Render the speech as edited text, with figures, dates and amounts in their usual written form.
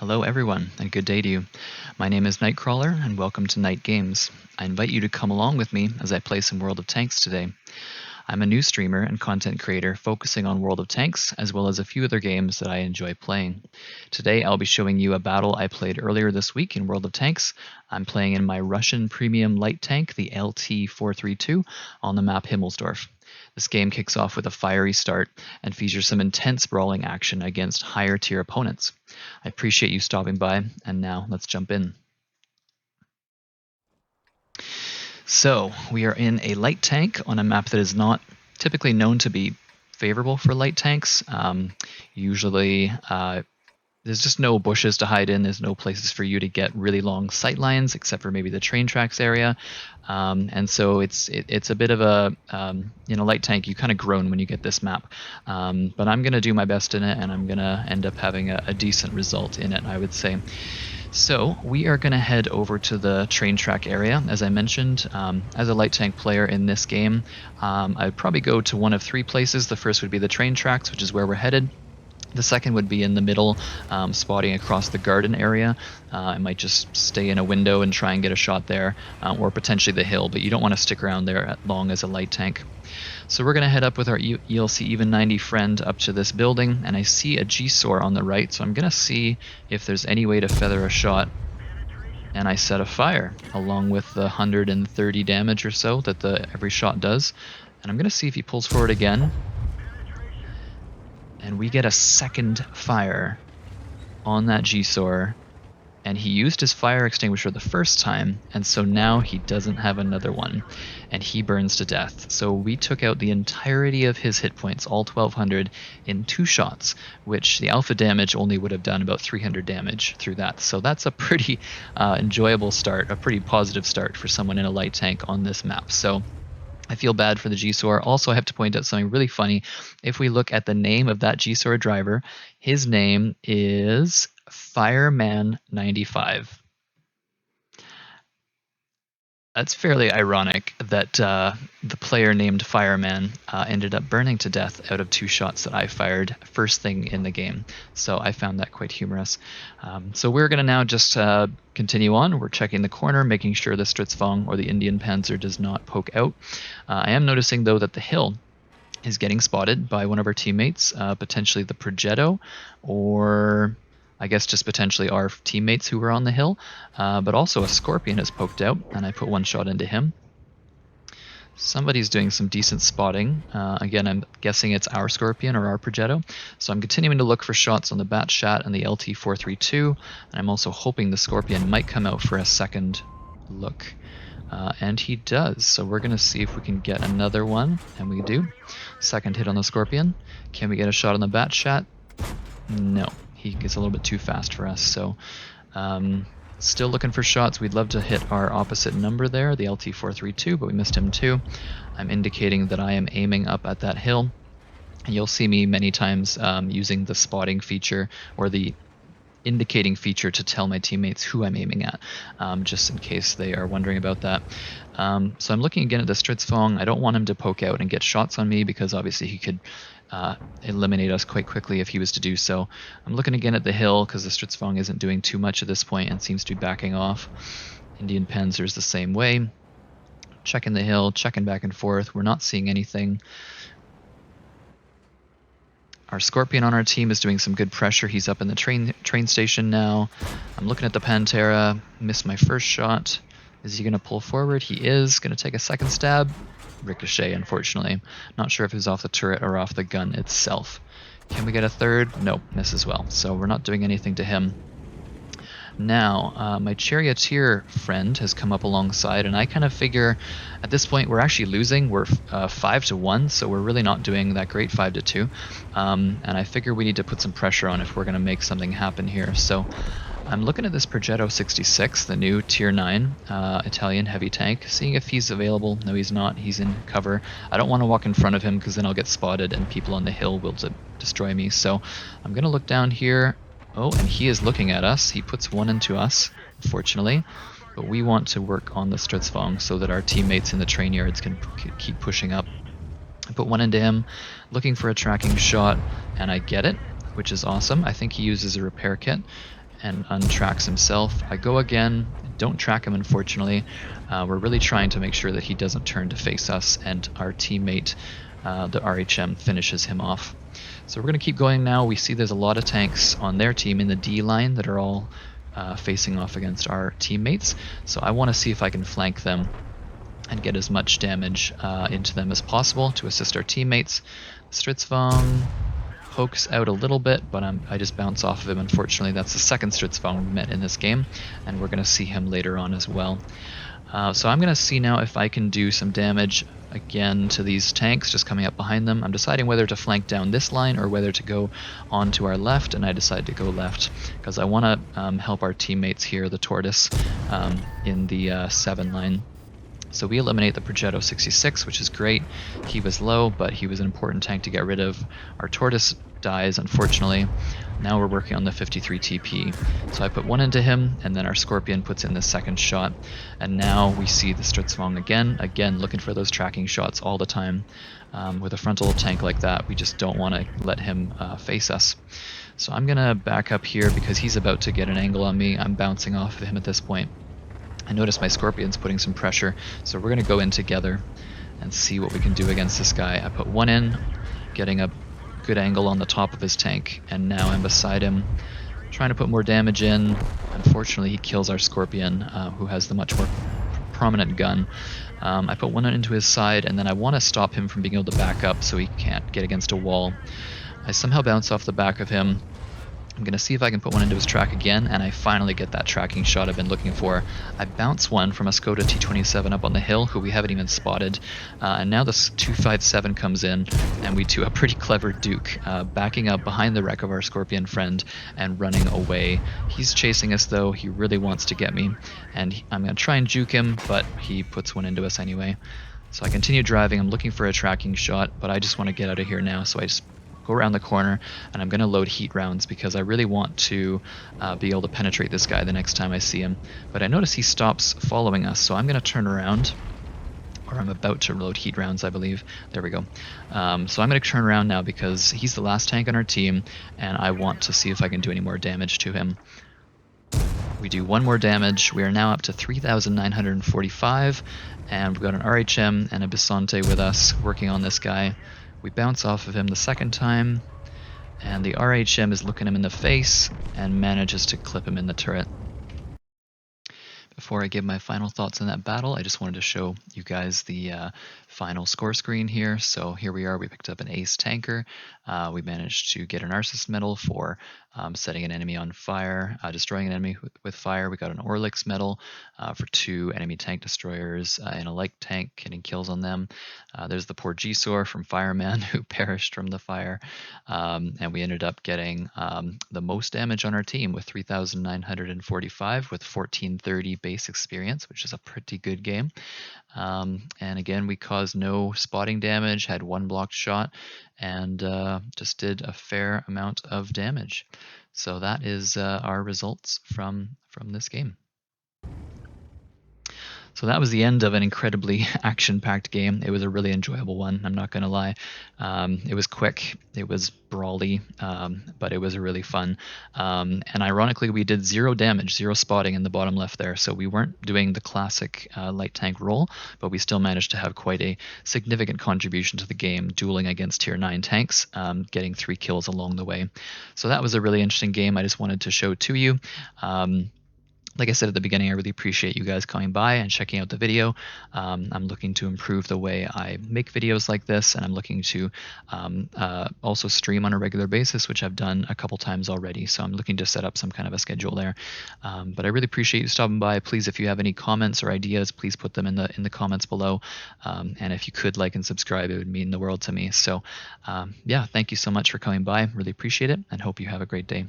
Hello everyone, and good day to you. My name is Nightcrawler, and welcome to Night Games. I invite you to come along with me as I play some World of Tanks today. I'm a new streamer and content creator focusing on World of Tanks, as well as a few other games that I enjoy playing. Today I'll be showing you a battle I played earlier this week in World of Tanks. I'm playing in my Russian premium light tank, the LT-432, on the map Himmelsdorf. This game kicks off with a fiery start and features some intense brawling action against higher tier opponents. I appreciate you stopping by, and now let's jump in. So, we are in a light tank on a map that is not typically known to be favorable for light tanks. Usually, there's just no bushes to hide in. There's no places for you to get really long sight lines, except for maybe the train tracks area. And so it's a bit of a, light tank, you kind of groan when you get this map. But I'm going to do my best in it, and I'm going to end up having a decent result in it, I would say. So we are going to head over to the train track area. As I mentioned, as a light tank player in this game, I'd probably go to one of three places. The first would be the train tracks, which is where we're headed. The second would be in the middle, spotting across the garden area. I might just stay in a window and try and get a shot there, or potentially the hill, but you don't want to stick around there long as a light tank. So we're going to head up with our ELC Even 90 friend up to this building, and I see a G-SOAR on the right, so I'm going to see if there's any way to feather a shot. And I set a fire, along with the 130 damage or so that every shot does. And I'm going to see if he pulls forward again. And we get a second fire on that G-SOAR, and he used his fire extinguisher the first time, and so now he doesn't have another one, and he burns to death. So we took out the entirety of his hit points, all 1200, in 2 shots, which the alpha damage only would have done about 300 damage through that. So that's a pretty enjoyable start, a pretty positive start for someone in a light tank on this map. So I feel bad for the G-SOAR. Also, I have to point out something really funny. If we look at the name of that G-SOAR driver, his name is Fireman95. That's fairly ironic that the player named Fireman ended up burning to death out of 2 shots that I fired first thing in the game. So I found that quite humorous. So we're going to now just continue on. We're checking the corner, making sure the Stritzfang or the Indian Panzer does not poke out. I am noticing, though, that the hill is getting spotted by one of our teammates, potentially the Progetto, or I guess just potentially our teammates who were on the hill, but also a Scorpion has poked out, and I put 1 shot into him. Somebody's doing some decent spotting. Again, I'm guessing it's our Scorpion or our Progetto. So I'm continuing to look for shots on the Batshat and the LT-432, and I'm also hoping the Scorpion might come out for a second look. And he does, so we're going to see if we can get another one, and we do. Second hit on the Scorpion. Can we get a shot on the Batshat? No. He gets a little bit too fast for us, so still looking for shots. We'd love to hit our opposite number there, the LT-432, but we missed him too. I'm indicating that I am aiming up at that hill. And you'll see me many times using the spotting feature or the indicating feature to tell my teammates who I'm aiming at, just in case they are wondering about that. So I'm looking again at the Stritzfang. I don't want him to poke out and get shots on me because obviously he could eliminate us quite quickly if he was to do so. I'm looking again at the hill because the Stritzfang isn't doing too much at this point and seems to be backing off. Indian Panzer's the same way. Checking the hill, checking back and forth. We're not seeing anything. Our Scorpion on our team is doing some good pressure. He's up in the train station now. I'm looking at the Pantera. Missed my first shot. Is he going to pull forward? He is. Going to take a second stab. Ricochet, unfortunately. Not sure if it was off the turret or off the gun itself. Can we get a third? Nope, miss as well. So we're not doing anything to him. Now, my Charioteer friend has come up alongside, and I kind of figure at this point we're actually losing. We're 5-1, so we're really not doing that great, 5-2. And I figure we need to put some pressure on if we're going to make something happen here. So I'm looking at this Progetto 66, the new Tier 9 Italian heavy tank, seeing if he's available. No, he's not. He's in cover. I don't want to walk in front of him because then I'll get spotted and people on the hill will destroy me. So I'm going to look down here. Oh, and he is looking at us. He puts 1 into us, unfortunately. But we want to work on the Stritzfang so that our teammates in the train yards can keep pushing up. I put 1 into him, looking for a tracking shot, and I get it, which is awesome. I think he uses a repair kit. and untracks himself. I go again, don't track him unfortunately. We're really trying to make sure that he doesn't turn to face us, and our teammate, the RHM, finishes him off. So we're going to keep going now. We see there's a lot of tanks on their team in the D line that are all facing off against our teammates. So I want to see if I can flank them and get as much damage into them as possible to assist our teammates. Stritzvong pokes out a little bit, but I just bounce off of him. Unfortunately, that's the second Stritzvong we met in this game, and we're going to see him later on as well. So I'm going to see now if I can do some damage again to these tanks just coming up behind them. I'm deciding whether to flank down this line or whether to go on to our left, and I decide to go left because I want to help our teammates here, the Tortoise, in the 7 line. So we eliminate the Progetto 66, which is great. He was low, but he was an important tank to get rid of. Our Tortoise dies, unfortunately. Now we're working on the 53 TP. So I put one into him, and then our Scorpion puts in the second shot. And now we see the Stritzvong again looking for those tracking shots all the time. With a frontal tank like that, we just don't want to let him face us. So I'm going to back up here because he's about to get an angle on me. I'm bouncing off of him at this point. I notice my Scorpion's putting some pressure, so we're going to go in together and see what we can do against this guy. I put one in, getting a good angle on the top of his tank, and now I'm beside him, trying to put more damage in. Unfortunately, he kills our Scorpion, who has the much more prominent gun. I put one into his side, and then I want to stop him from being able to back up so he can't get against a wall. I somehow bounce off the back of him. I'm going to see if I can put one into his track again, and I finally get that tracking shot I've been looking for. I bounce one from a Skoda T27 up on the hill, who we haven't even spotted, and now this 257 comes in, and we do a pretty clever Duke, backing up behind the wreck of our Scorpion friend and running away. He's chasing us though, he really wants to get me, and I'm going to try and juke him, but he puts one into us anyway. So I continue driving, I'm looking for a tracking shot, but I just want to get out of here now, so I just go around the corner, and I'm going to load heat rounds because I really want to be able to penetrate this guy the next time I see him. But I notice he stops following us, so I'm going to turn around, or I'm about to load heat rounds, I believe. There we go. So I'm going to turn around now because he's the last tank on our team, and I want to see if I can do any more damage to him. We do one more damage. We are now up to 3,945, and we've got an RHM and a Bisonte with us working on this guy. We bounce off of him the second time, and the RHM is looking him in the face and manages to clip him in the turret. Before I give my final thoughts on that battle, I just wanted to show you guys the final score screen here. So here we are, we picked up an ace tanker. We managed to get an Narcissus medal for setting an enemy on fire, destroying an enemy with fire. We got an Orlix medal for 2 enemy tank destroyers in a light tank, getting kills on them. There's the poor Gisor from Fireman who perished from the fire. And we ended up getting the most damage on our team with 3,945 with 1430 base experience, which is a pretty good game. And again, we caused no spotting damage, had 1 blocked shot, and just did a fair amount of damage. So that is our results from this game. So that was the end of an incredibly action-packed game. It was a really enjoyable one, I'm not going to lie. It was quick, it was brawly, but it was really fun. And ironically, we did 0 damage, 0 spotting in the bottom left there, so we weren't doing the classic light tank role, but we still managed to have quite a significant contribution to the game, dueling against tier 9 tanks, getting 3 kills along the way. So that was a really interesting game I just wanted to show to you. Like I said at the beginning, I really appreciate you guys coming by and checking out the video. I'm looking to improve the way I make videos like this, and I'm looking to also stream on a regular basis, which I've done a couple times already. So I'm looking to set up some kind of a schedule there. But I really appreciate you stopping by. Please, if you have any comments or ideas, please put them in the comments below. And if you could like and subscribe, it would mean the world to me. So yeah, thank you so much for coming by. Really appreciate it, and hope you have a great day.